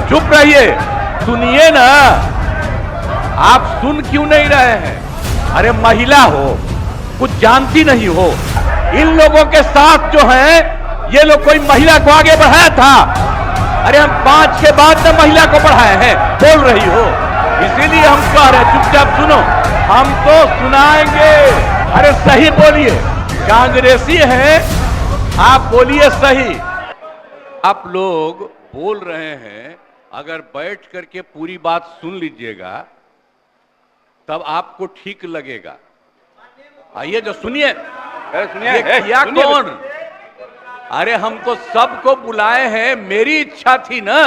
चुप रहिए, सुनिए ना। आप सुन क्यों नहीं रहे हैं? अरे महिला हो, कुछ जानती नहीं हो। इन लोगों के साथ जो है, ये लोग कोई महिला को आगे बढ़ाया था? अरे हम 5 के बाद में महिला को बढ़ाए हैं, बोल रही हो। इसीलिए हम कह रहे हैं चुपचाप सुनो, हम तो सुनाएंगे। अरे सही बोलिए, कांग्रेसी है, आप बोलिए सही। आप लोग बोल रहे हैं, अगर बैठ करके पूरी बात सुन लीजिएगा तब आपको ठीक लगेगा। आइए जो सुनिए, सुनिए किया कौन? अरे हमको सबको बुलाए हैं, मेरी इच्छा थी ना,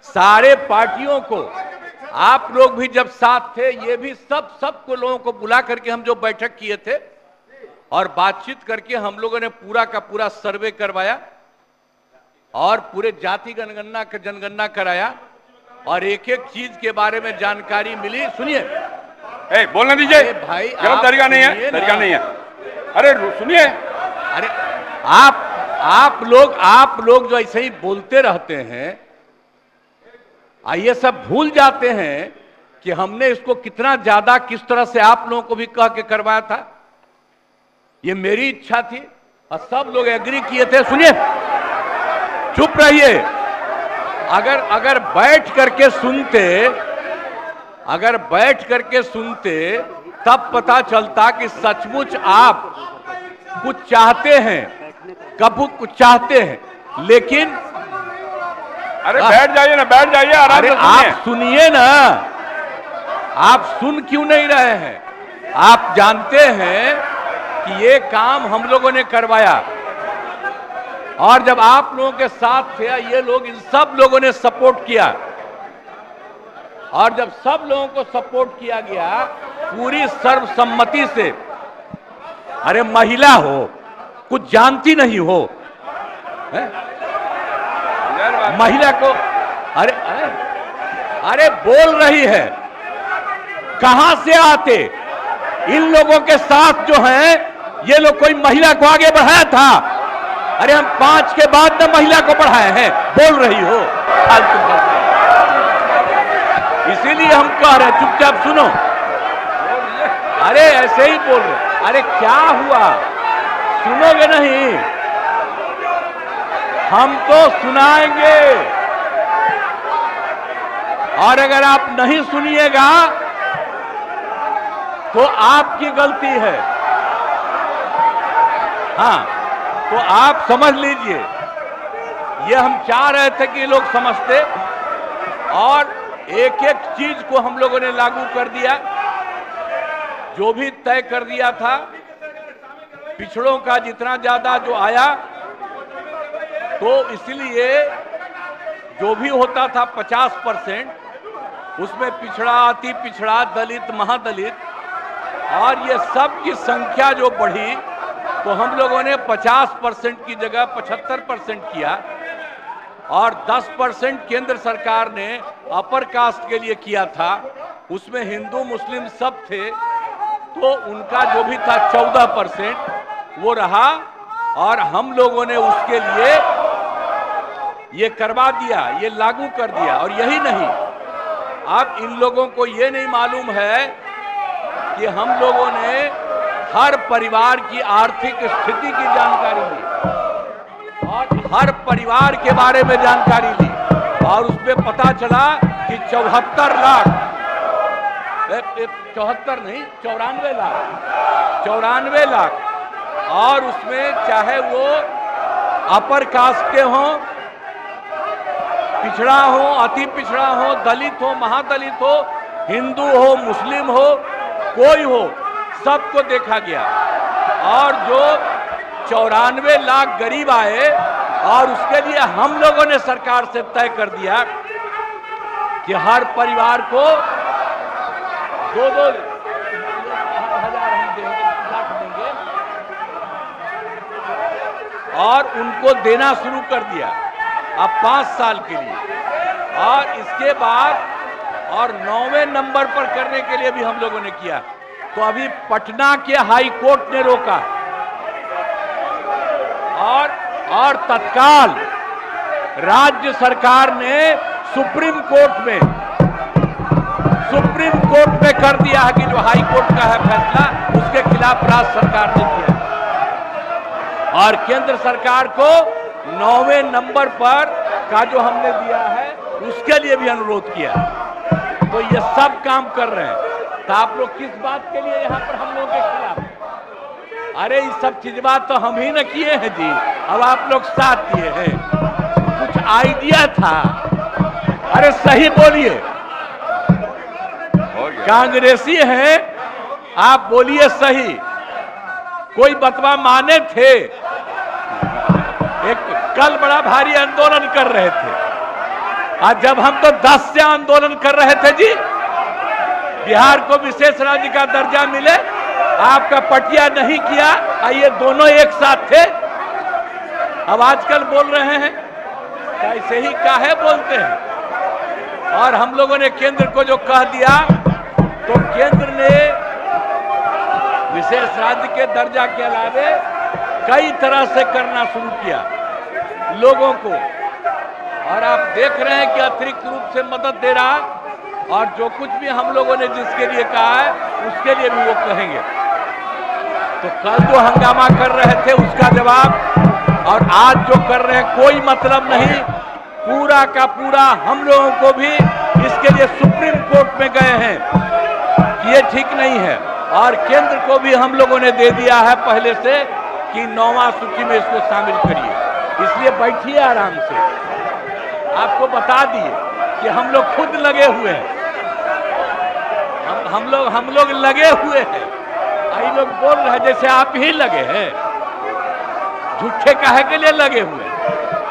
सारे पार्टियों को। आप लोग भी जब साथ थे, ये भी सबको लोगों को बुला करके हम जो बैठक किए थे और बातचीत करके हम लोगों ने पूरा का पूरा सर्वे करवाया और पूरे जाति जनगणना कराया और एक एक चीज के बारे में जानकारी मिली। सुनिए, बोलने दीजिए भाई, गलत तरीका नहीं है, तरीका नहीं है। अरे सुनिए, अरे आप लोग जो ऐसे ही बोलते रहते हैं, ये सब भूल जाते हैं कि हमने इसको कितना ज्यादा किस तरह से आप लोगों को भी कह के करवाया था। ये मेरी इच्छा थी और सब लोग एग्री किए थे। सुनिए, चुप रहिए। अगर बैठ करके सुनते तब पता चलता कि सचमुच आप कुछ चाहते हैं, कब कुछ चाहते हैं, लेकिन अरे बैठ जाइए ना, बैठ जाइए, आराम से सुनिए। आप सुनिए ना, आप सुन क्यों नहीं रहे हैं? आप जानते हैं कि ये काम हम लोगों ने करवाया और जब आप लोगों के साथ थे, ये लोग, इन सब लोगों ने सपोर्ट किया और जब सब लोगों को सपोर्ट किया गया पूरी सर्वसम्मति से। अरे महिला हो, कुछ जानती नहीं हो, है? महिला को अरे बोल रही है, कहां से आते? इन लोगों के साथ जो है, ये लोग कोई महिला को आगे बढ़ाया था? अरे हम 5 के बाद में महिला को बढ़ाए हैं, बोल रही हो। इसीलिए हम कह रहे हैं चुपचाप सुनो। अरे ऐसे ही बोल रहे। अरे क्या हुआ, सुनोगे नहीं? हम तो सुनाएंगे और अगर आप नहीं सुनिएगा तो आपकी गलती है। हाँ, तो आप समझ लीजिए, ये हम चाह रहे थे कि लोग समझते और एक एक चीज को हम लोगों ने लागू कर दिया, जो भी तय कर दिया था। पिछड़ों का जितना ज्यादा जो आया, तो इसलिए जो भी होता था 50%, उसमें पिछड़ा, अति पिछड़ा, दलित, महादलित और ये सब की संख्या जो बढ़ी, तो हम लोगों ने 50% की जगह 75% किया और 10% केंद्र सरकार ने अपर कास्ट के लिए किया था। उसमें हिंदू मुस्लिम सब थे, तो उनका जो भी था 14% वो रहा और हम लोगों ने उसके लिए ये करवा दिया, ये लागू कर दिया। और यही नहीं, अब इन लोगों को ये नहीं मालूम है कि हम लोगों ने हर परिवार की आर्थिक स्थिति की जानकारी ली और हर परिवार के बारे में जानकारी ली और उसमें पता चला कि 74 लाख, 74 नहीं, 94 लाख और उसमें चाहे वो अपर कास्ट के हों, पिछड़ा हो, अति पिछड़ा हो, दलित हो, महादलित हो, हिंदू हो, मुस्लिम हो, कोई हो, सबको देखा गया और जो 94 लाख गरीब आए और उसके लिए हम लोगों ने सरकार से तय कर दिया कि हर परिवार को 2-2 हजार हम देंगे और उनको देना शुरू कर दिया अब 5 साल के लिए। और इसके बाद और 9वें नंबर पर करने के लिए भी हम लोगों ने किया। तो अभी पटना के हाई कोर्ट ने रोका और तत्काल राज्य सरकार ने सुप्रीम कोर्ट में कर दिया है कि जो हाई कोर्ट का है फैसला, उसके खिलाफ राज्य सरकार ने किया और केंद्र सरकार को 9वें नंबर पर का जो हमने दिया है उसके लिए भी अनुरोध किया। तो ये सब काम कर रहे हैं, तो आप लोग किस बात के लिए यहाँ पर हम लोगों के खिलाफ? अरे ये सब चीज बात तो हम ही न किए हैं जी, अब आप लोग साथ दिए हैं। कुछ आइडिया था, अरे सही बोलिए, कांग्रेसी हैं आप, बोलिए सही। कोई बतवा माने थे, एक कल बड़ा भारी आंदोलन कर रहे थे, आज जब हम तो 10 से आंदोलन कर रहे थे जी, बिहार को विशेष राज्य का दर्जा मिले, आपका पटिया नहीं किया, ये दोनों एक साथ थे। अब आजकल बोल रहे हैं, कैसे ही काहे बोलते हैं। और हम लोगों ने केंद्र को जो कह दिया, तो केंद्र ने विशेष राज्य के दर्जा के अलावे कई तरह से करना शुरू किया लोगों को, और आप देख रहे हैं कि अतिरिक्त रूप से मदद दे रहा, और जो कुछ भी हम लोगों ने जिसके लिए कहा है उसके लिए भी वो कहेंगे। तो कल जो हंगामा कर रहे थे उसका जवाब, और आज जो कर रहे हैं कोई मतलब नहीं। पूरा का पूरा हम लोगों को भी इसके लिए सुप्रीम कोर्ट में गए हैं, ये ठीक नहीं है, और केंद्र को भी हम लोगों ने दे दिया है पहले से कि 9वां सूची में इसको शामिल करिए। इसलिए बैठिए आराम से, आपको बता दिए कि हम लोग खुद लगे हुए हैं, हम लोग लगे हुए हैं। ये लोग बोल रहे हैं जैसे आप ही लगे हैं, झूठे काहे के लिए लगे हुए हैं।